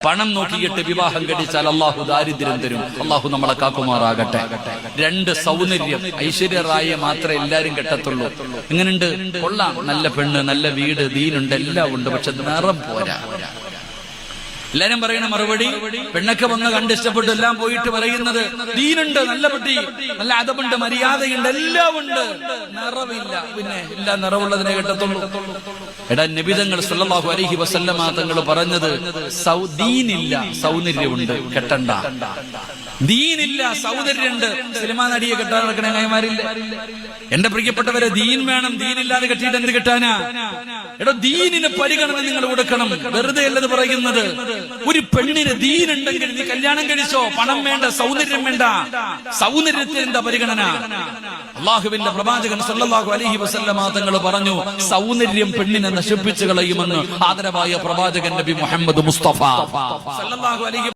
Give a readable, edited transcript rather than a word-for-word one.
പണം നോക്കിയിട്ട് വിവാഹം കഴിച്ചാൽ അള്ളാഹു ദാരിദ്ര്യം തരും. അള്ളാഹു നമ്മളെ കാക്കുമാറാകട്ടെ. രണ്ട് സൗന്ദര്യം, ഐശ്വര്യറായെ മാത്രമേ എല്ലാരും കെട്ടത്തുള്ളൂ. എങ്ങനെയുണ്ട്? കൊള്ളാം, നല്ല പെണ്ണ്, നല്ല വീട്, ദീനുണ്ട്, എല്ലാം ഉണ്ട്, പക്ഷെ നിറം പോരാ. എല്ലാരും പറയുന്ന മറുപടി, പെണ്ണൊക്കെ വന്ന് കണ്ടിഷ്ടപ്പെട്ടു എല്ലാം പോയിട്ട് പറയുന്നത് ദീനുണ്ട്, നല്ല പെട്ടി, നല്ല അതമുണ്ട്, മര്യാദയുണ്ട്, എല്ലാം ഉണ്ട്, നിറവില്ല. പിന്നെ എല്ലാം നിറവുള്ളതിനെ കെട്ടത്തുള്ളൂ. എടാ, നബിതങ്ങൾ സല്ലല്ലാഹു അലൈഹി വസല്ലമ തങ്ങൾ പറഞ്ഞത് ദീനില്ല, സൗന്ദര്യമുണ്ട്, കെട്ടണ്ട. ദീനില്ല, സൗന്ദര്യമുണ്ട്, സിനിമാ നടിയെ കെട്ടാൻ നടക്കണ കൈമാരില്ല. എന്റെ പ്രിയപ്പെട്ടവരെ, ദീൻ വേണം. ദീനില്ലാതെ കെട്ടിയിട്ട് എന്ത് കെട്ടാനാ? എടോ, ദീനിന് പരിഗണന നിങ്ങൾ കൊടുക്കണം. വെറുതെ അല്ലത് പറയുന്നത്. ഒരു പെണ്ണിന് ദീനുണ്ടെങ്കിൽ നീ കല്യാണം കഴിച്ചോ. പണം വേണ്ട, സൗന്ദര്യം വേണ്ട. സൗന്ദര്യത്തിന് എന്താ പരിഗണന? അള്ളാഹുവിന്റെ പ്രവാചകൻ സല്ലല്ലാഹു അലൈഹി വസല്ലമ തങ്ങൾ പറഞ്ഞു, സൗന്ദര്യം പെണ്ണിനെ നശിപ്പിച്ചു കളയുമെന്ന് ആദരവായ പ്രവാചകൻ നബി മുഹമ്മദ് മുസ്തഫ സല്ലല്ലാഹു അലൈഹി